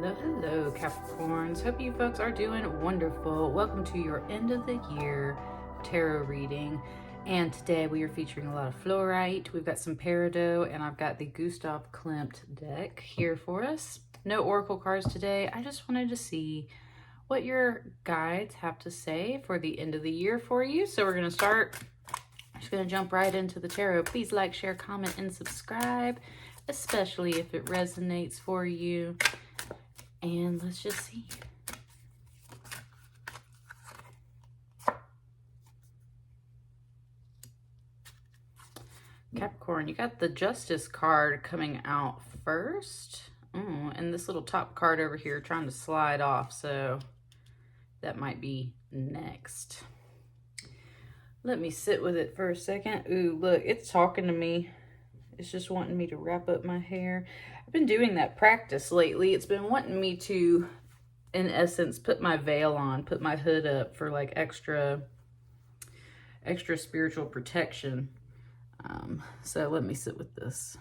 Hello, Capricorns. Hope you folks are doing wonderful. Welcome to your end of the year tarot reading. And today we are featuring a lot of Fluorite. We've got some Peridot, and I've got the Gustav Klimt deck here for us. No oracle cards today. I just wanted to see what your guides have to say for the end of the year for you. So we're going to start. I'm just going to jump right into the tarot. Please like, share, comment, and subscribe, especially if it resonates for you. And let's just see. Capricorn, you got the Justice card coming out first. And this little top card over here trying to slide off, so that might be next. Let me sit with it for a second. Ooh, look, it's talking to me. It's just wanting me to wrap up my hair. I've been doing that practice lately. It's been wanting me to, in essence, put my veil on, put my hood up for like extra spiritual protection. So let me sit with this.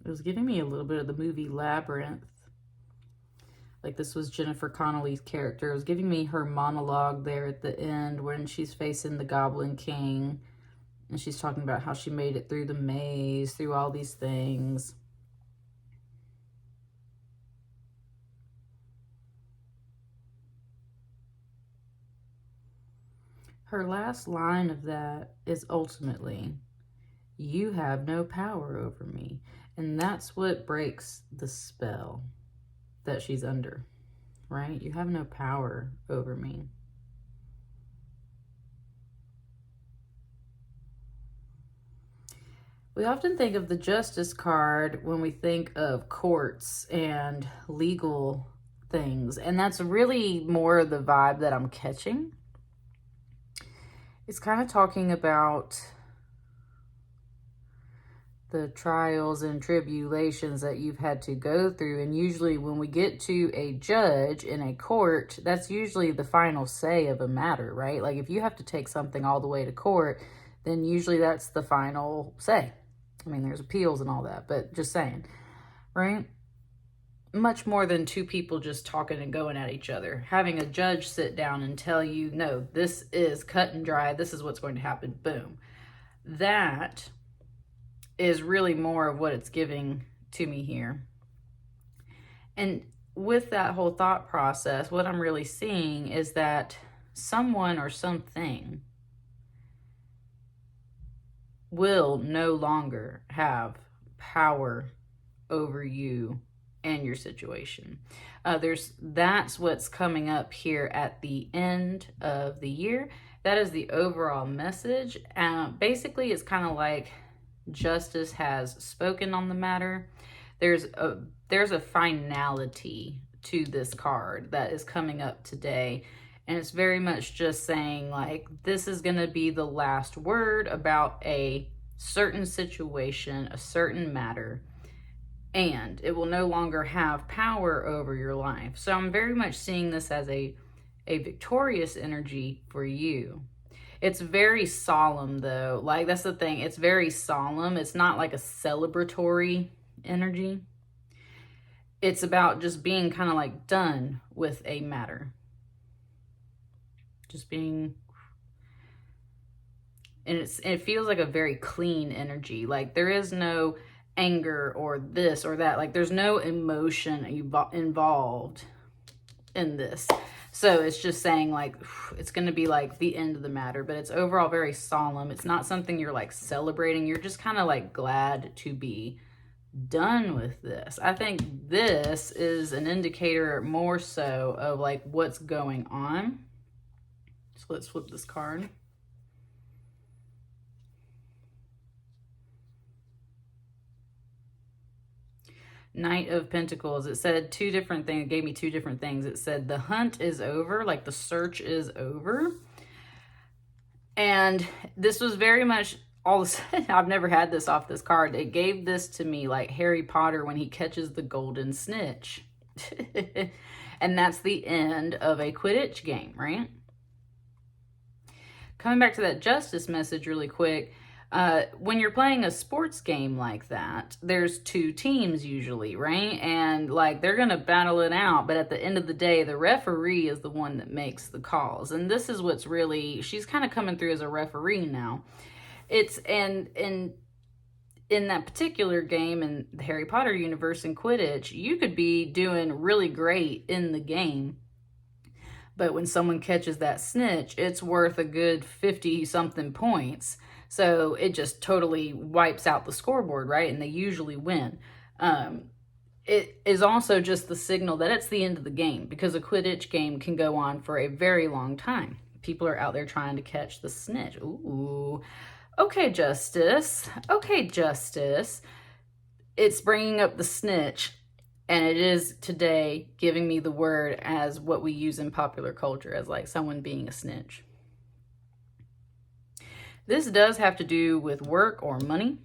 It was giving me a little bit of the movie Labyrinth. Like this was Jennifer Connelly's character. It was giving me her monologue there at the end when she's facing the Goblin King. And she's talking about how she made it through the maze, through all these things. Her last line of that is ultimately, "You have no power over me." And that's what breaks the spell that she's under, right? You have no power over me. We often think of the Justice card when we think of courts and legal things, and that's really more the vibe that I'm catching. It's kind of talking about the trials and tribulations that you've had to go through. And usually when we get to a judge in a court, that's usually the final say of a matter, right? Like if you have to take something all the way to court, then usually that's the final say. I mean, there's appeals and all that, but just saying, right? Much more than two people just talking and going at each other. Having a judge sit down and tell you, no, this is cut and dry. This is what's going to happen. Boom. That is really more of what it's giving to me here. And with that whole thought process, what I'm really seeing is that someone or something will no longer have power over you and your situation. That's what's coming up here at the end of the year. That is the overall message. Basically, it's kind of like justice has spoken on the matter. There's a finality to this card that is coming up today, and it's very much just saying like this is going to be the last word about a certain situation, a certain matter, and it will no longer have power over your life. So I'm very much seeing this as a victorious energy for you. It's very solemn though. Like that's the thing. It's very solemn. It's not like a celebratory energy. It's about just being kind of like done with a matter. Just being, and it feels like a very clean energy. Like there is no anger or this or that. Like there's no emotion involved in this. So it's just saying like, it's going to be like the end of the matter, but it's overall very solemn. It's not something you're like celebrating. You're just kind of like glad to be done with this. I think this is an indicator more so of like what's going on. So let's flip this card. Knight of Pentacles. It said two different things. It gave me two different things. It said the hunt is over, like the search is over. And this was very much all of a sudden, I've never had this off this card. It gave this to me like Harry Potter when he catches the golden snitch. And that's the end of a Quidditch game, right? Coming back to that justice message really quick, when you're playing a sports game like that, there's two teams usually, right? And like they're going to battle it out, but at the end of the day, the referee is the one that makes the calls. And this is what's really, she's kind of coming through as a referee now. It's, and in that particular game in the Harry Potter universe in Quidditch, you could be doing really great in the game, but when someone catches that snitch, it's worth a good 50-something points. So it just totally wipes out the scoreboard, right? And they usually win. It is also just the signal that it's the end of the game, because a Quidditch game can go on for a very long time. People are out there trying to catch the snitch. Ooh. Okay, Justice. Okay, Justice. It's bringing up the snitch. And it is today giving me the word as what we use in popular culture as like someone being a snitch. This does have to do with work or money.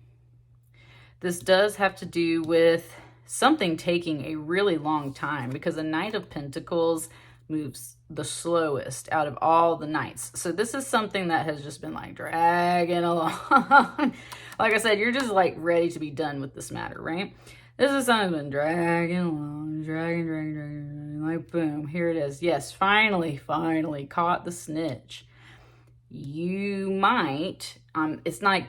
This does have to do with something taking a really long time, because a Knight of Pentacles moves the slowest out of all the knights. So this is something that has just been like dragging along. Like I said, you're just like ready to be done with this matter, right? This is something that's been dragging along, dragging, like boom, here it is. Yes, finally caught the snitch. You might, it's not,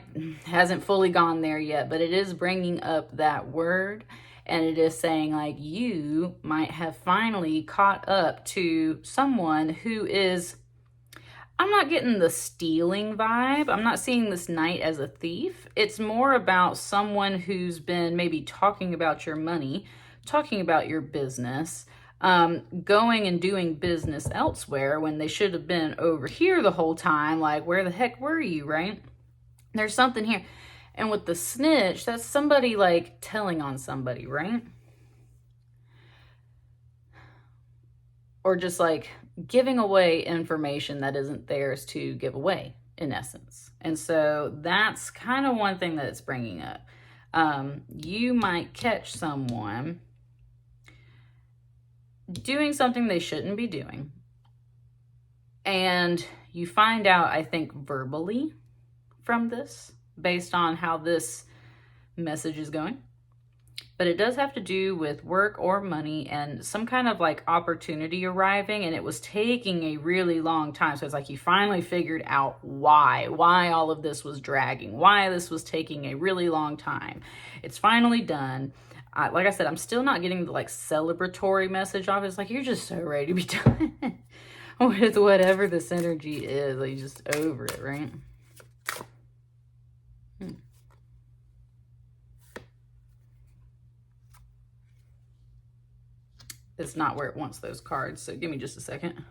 hasn't fully gone there yet, but it is bringing up that word, and it is saying like you might have finally caught up to someone who is, I'm not getting the stealing vibe. I'm not seeing this knight as a thief. It's more about someone who's been maybe talking about your money, talking about your business, going and doing business elsewhere when they should have been over here the whole time. Like, where the heck were you, right? There's something here. And with the snitch, that's somebody like telling on somebody, right? Or just like giving away information that isn't theirs to give away, in essence. And so that's kind of one thing that it's bringing up. You might catch someone doing something they shouldn't be doing. And you find out, I think, verbally from this, based on how this message is going. But it does have to do with work or money and some kind of like opportunity arriving, and it was taking a really long time. So it's like you finally figured out why all of this was dragging, why this was taking a really long time. It's finally done. Like I said, I'm still not getting the like celebratory message off. It's like you're just so ready to be done with whatever this energy is. Like, just over it, right? It's not where it wants those cards, so give me just a second.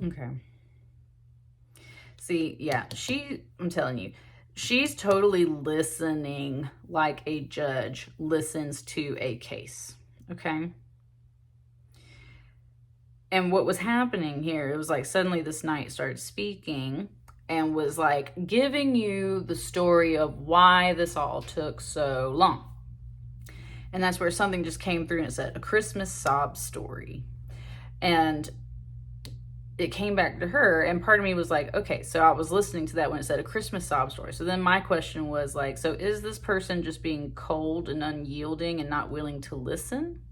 Okay. See, yeah, I'm telling you, she's totally listening like a judge listens to a case, okay? And what was happening here, it was like suddenly this knight started speaking and was like giving you the story of why this all took so long. And that's where something just came through and it said, a Christmas sob story. And it came back to her, and part of me was like, okay, so I was listening to that when it said a Christmas sob story. So then my question was like, so is this person just being cold and unyielding and not willing to listen?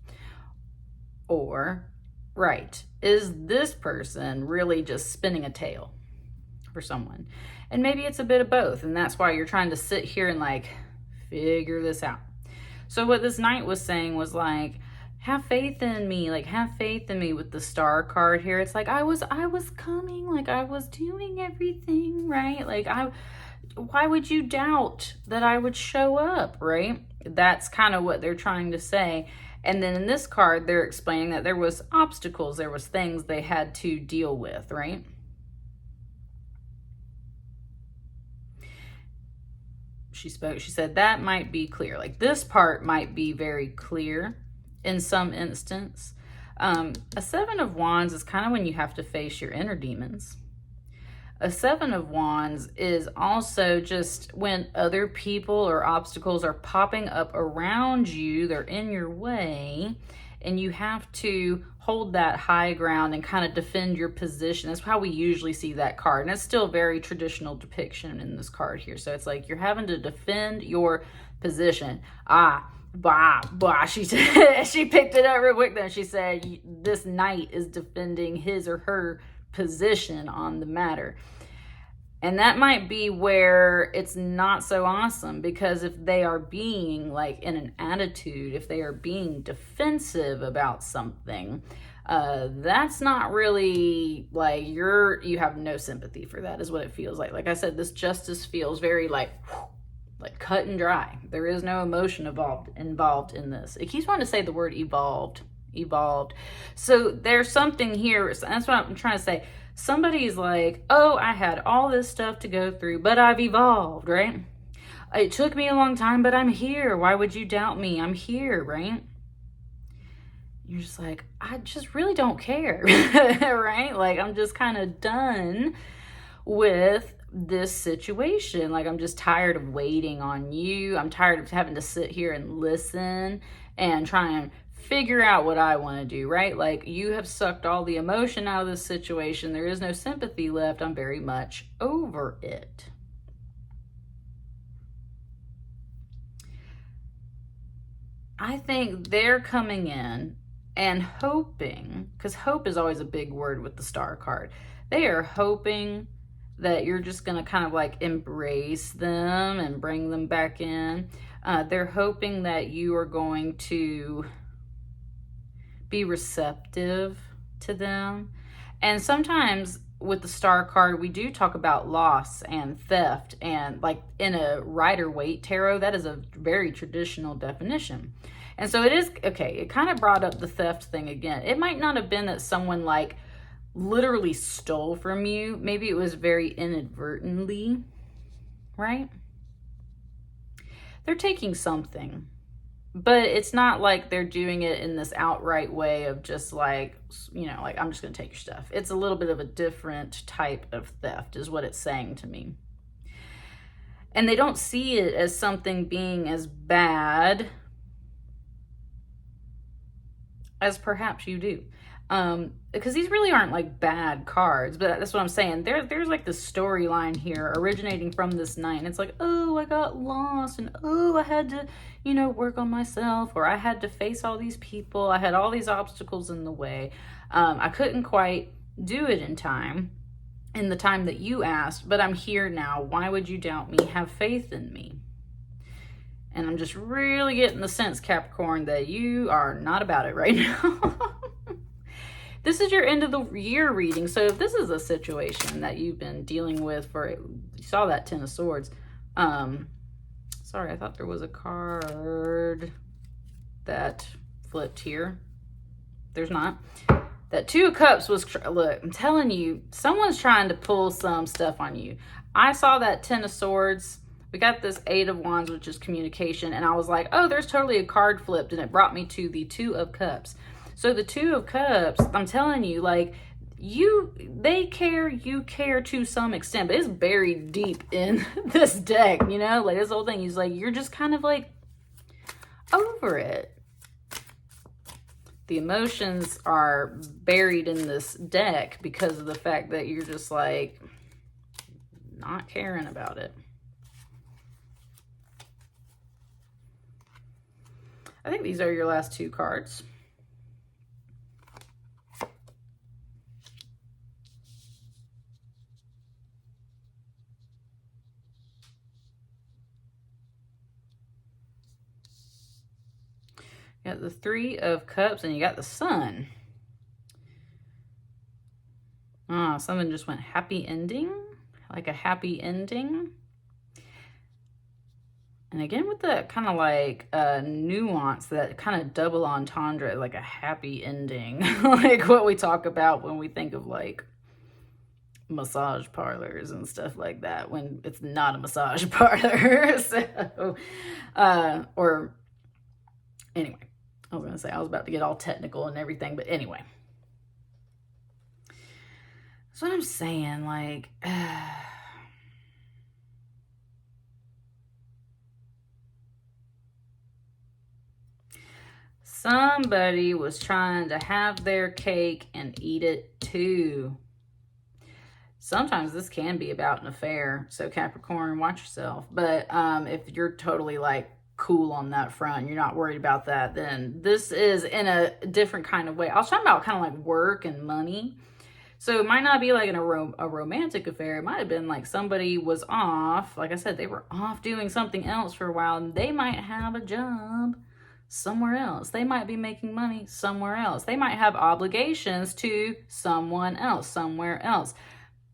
Or, right, is this person really just spinning a tale for someone? And maybe it's a bit of both, and that's why you're trying to sit here and like figure this out. So what this knight was saying was like, have faith in me, like have faith in me with the star card here. It's like I was coming, like I was doing everything right. Like why would you doubt that I would show up, right? That's kind of what they're trying to say. And then in this card, they're explaining that there was obstacles, there was things they had to deal with, right? she spoke. She said that might be clear. Like this part might be very clear in some instance. A Seven of Wands is kind of when you have to face your inner demons. A Seven of Wands is also just when other people or obstacles are popping up around you, they're in your way, and you have to hold that high ground and kind of defend your position. That's how we usually see that card. And it's still a very traditional depiction in this card here. So it's like you're having to defend your position. She said, she picked it up real quick then. She said, this knight is defending his or her position on the matter. And that might be where it's not so awesome, because if they are being like in an attitude, if they are being defensive about something, that's not really like you have no sympathy for that is what it feels like. Like I said, this justice feels very like cut and dry. There is no emotion involved in this. It keeps wanting to say the word evolved. So there's something here. That's what I'm trying to say. Somebody's like, oh, I had all this stuff to go through, but I've evolved, right? It took me a long time, but I'm here. Why would you doubt me? I'm here, right? You're just like, I just really don't care, right? Like, I'm just kind of done with this situation. Like, I'm just tired of waiting on you. I'm tired of having to sit here and listen and try and figure out what I want to do, right? Like, you have sucked all the emotion out of this situation. There is no sympathy left. I'm very much over it. I think they're coming in and hoping, because hope is always a big word with the Star card. They are hoping that you're just going to kind of like embrace them and bring them back in. They're hoping that you are going to be receptive to them. And sometimes with the Star card, we do talk about loss and theft, and like in a Rider-Waite tarot, that is a very traditional definition. And so it is, okay, it kind of brought up the theft thing again. It might not have been that someone like literally stole from you. Maybe it was very inadvertently, right? They're taking something. But it's not like they're doing it in this outright way of just like, you know, like, I'm just going to take your stuff. It's a little bit of a different type of theft is what it's saying to me. And they don't see it as something being as bad as perhaps you do. Because these really aren't like bad cards, but that's what I'm saying. There's like the storyline here originating from this night. And it's like, oh, I got lost, and oh, I had to, you know, work on myself, or I had to face all these people. I had all these obstacles in the way. I couldn't quite do it in time, in the time that you asked, but I'm here now. Why would you doubt me? Have faith in me. And I'm just really getting the sense, Capricorn, that you are not about it right now. This is your end of the year reading. So if this is a situation that you've been dealing with for, you saw that Ten of Swords. Sorry, I thought there was a card that flipped here. There's not. That Two of Cups was, look, I'm telling you, someone's trying to pull some stuff on you. I saw that Ten of Swords. We got this Eight of Wands, which is communication. And I was like, oh, there's totally a card flipped. And it brought me to the Two of Cups. So the Two of Cups, I'm telling you, like, they care, you care to some extent, but it's buried deep in this deck, you know? Like, this whole thing is like, you're just kind of like over it. The emotions are buried in this deck because of the fact that you're just like not caring about it. I think these are your last two cards. You got the Three of Cups and you got the Sun. Something just went happy ending, like a happy ending. And again with the kind of like nuance, that kind of double entendre, like a happy ending, like what we talk about when we think of like massage parlors and stuff like that when it's not a massage parlor. So, or anyway, I was going to say, I was about to get all technical and everything, but anyway. That's what I'm saying, like, somebody was trying to have their cake and eat it too. Sometimes this can be about an affair, so Capricorn, watch yourself. But if you're totally like cool on that front, you're not worried about that, then this is in a different kind of way. I was talking about kind of like work and money. So it might not be like a romantic affair. It might have been like somebody was off. Like I said, they were off doing something else for a while, and they might have a job somewhere else. They might be making money somewhere else. They might have obligations to someone else somewhere else.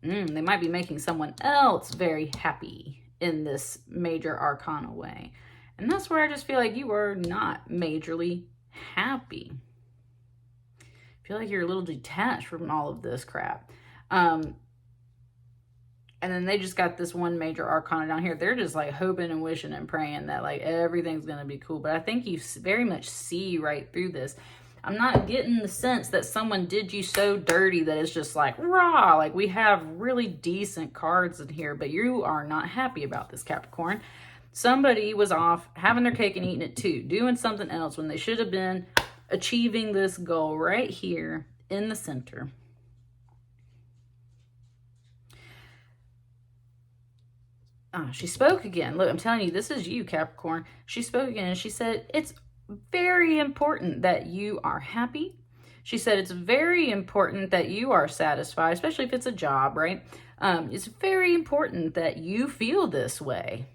They might be making someone else very happy in this major arcana way. And that's where I just feel like you are not majorly happy. I feel like you're a little detached from all of this crap. And then they just got this one major arcana down here. They're just like hoping and wishing and praying that like everything's going to be cool. But I think you very much see right through this. I'm not getting the sense that someone did you so dirty that it's just like, raw. Like, we have really decent cards in here, but you are not happy about this, Capricorn. Somebody was off having their cake and eating it too, doing something else when they should have been achieving this goal right here in the center. She spoke again. Look, I'm telling you, this is you, Capricorn. She spoke again and she said, it's very important that you are happy. She said it's very important that you are satisfied, especially if it's a job, right? It's very important that you feel this way.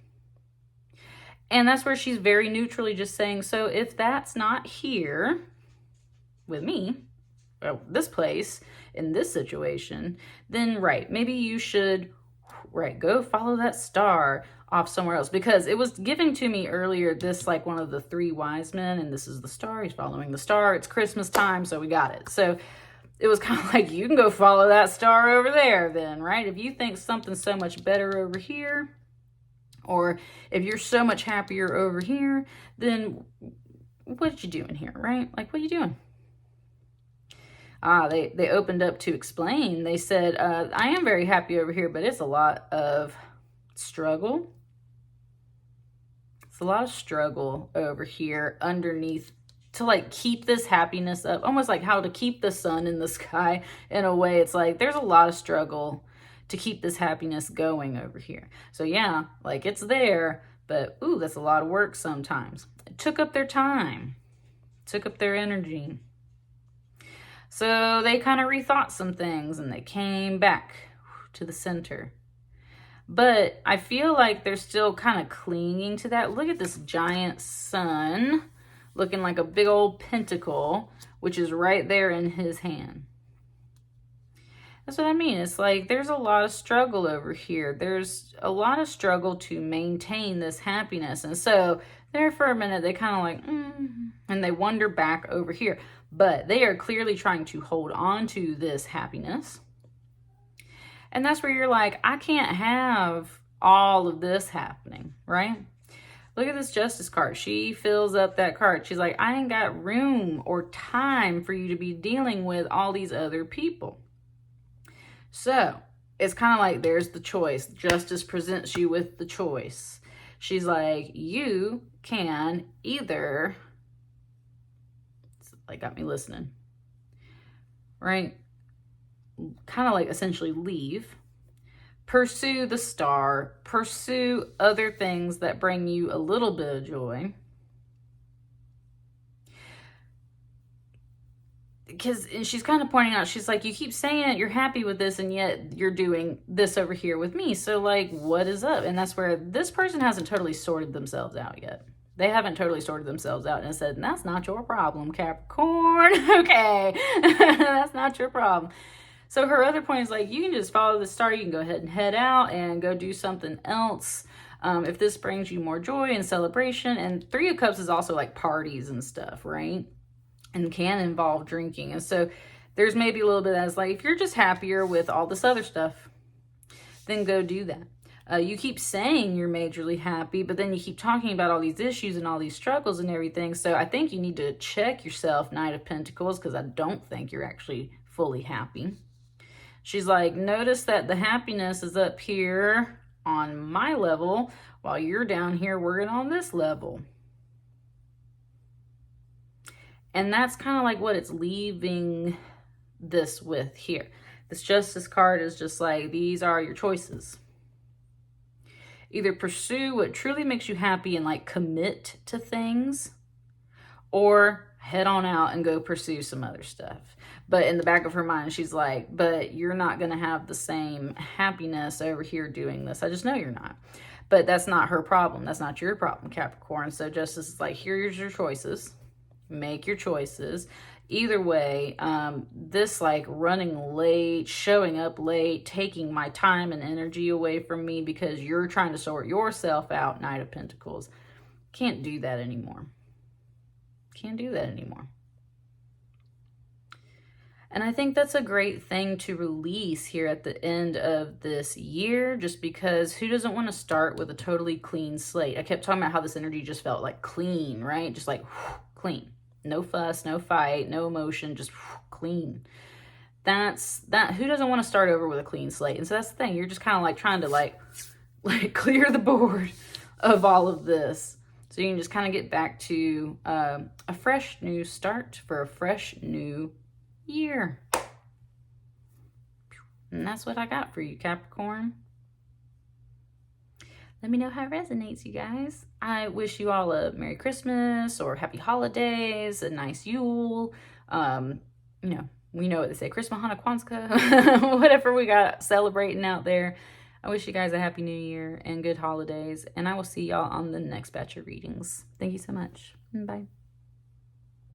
And that's where she's very neutrally just saying, so if that's not here with me, this place, in this situation, then right, maybe you should, right, go follow that star off somewhere else, because it was giving to me earlier this like one of the three wise men, and this is the star. He's following the star. It's Christmas time, so we got it. So it was kind of like, you can go follow that star over there then, right? If you think something's so much better over here, or if you're so much happier over here, then what you doing here, right? Like, what are you doing? They opened up to explain. They said, I am very happy over here, but it's a lot of struggle. It's a lot of struggle over here underneath to like keep this happiness up, almost like how to keep the sun in the sky in a way. It's like there's a lot of struggle to keep this happiness going over here. So yeah, like it's there, but ooh, that's a lot of work sometimes. It took up their time, took up their energy. So they kind of rethought some things and they came back to the center. But I feel like they're still kind of clinging to that. Look at this giant sun looking like a big old pentacle, which is right there in his hand. That's what I mean. It's like there's a lot of struggle over here. There's a lot of struggle to maintain this happiness. And so there for a minute, they kind of like, and they wander back over here. But they are clearly trying to hold on to this happiness. And that's where you're like, I can't have all of this happening, right? Look at this Justice card. She fills up that card. She's like, I ain't got room or time for you to be dealing with all these other people. So it's kind of like there's the choice. Justice presents you with the choice. She's like, you can either, like, got me listening, right? Kind of like essentially leave, pursue the star, pursue other things that bring you a little bit of joy. Because she's kind of pointing out, she's like, you keep saying that you're happy with this, and yet you're doing this over here with me. So like, what is up? And that's where this person hasn't totally sorted themselves out yet. They haven't totally sorted themselves out and said, that's not your problem, Capricorn. Okay, that's not your problem. So her other point is like, you can just follow the star. You can go ahead and head out and go do something else. If this brings you more joy and celebration. And Three of Cups is also like parties and stuff, right? And can involve drinking. And so there's maybe a little bit that's like, if you're just happier with all this other stuff, then go do that. You keep saying you're majorly happy, but then you keep talking about all these issues and all these struggles and everything. So I think you need to check yourself, Knight of Pentacles, because I don't think you're actually fully happy. She's like, notice that the happiness is up here on my level while you're down here working on this level. And that's kind of like what it's leaving this with here. This Justice card is just like, these are your choices. Either pursue what truly makes you happy and like commit to things, or head on out and go pursue some other stuff. But in the back of her mind, she's like, but you're not going to have the same happiness over here doing this. I just know you're not. But that's not her problem. That's not your problem, Capricorn. So Justice is like, here's your choices. Make your choices. Either way, this like running late, showing up late, taking my time and energy away from me because you're trying to sort yourself out, Knight of Pentacles. Can't do that anymore. Can't do that anymore. And I think that's a great thing to release here at the end of this year, just because who doesn't want to start with a totally clean slate? I kept talking about how this energy just felt like clean, right? Just like clean. No fuss, no fight, no emotion, just clean. That's that. Who doesn't want to start over with a clean slate? And so that's the thing. You're just kind of like trying to like clear the board of all of this. So you can just kind of get back to a fresh new start for a fresh new year. And that's what I got for you, Capricorn. Let me know how it resonates, you guys. I wish you all a Merry Christmas or Happy Holidays, a nice Yule. You know, we know what they say, Christmas, Hanukkah, Kwanzaa, whatever we got celebrating out there. I wish you guys a Happy New Year and good holidays. And I will see y'all on the next batch of readings. Thank you so much. Bye.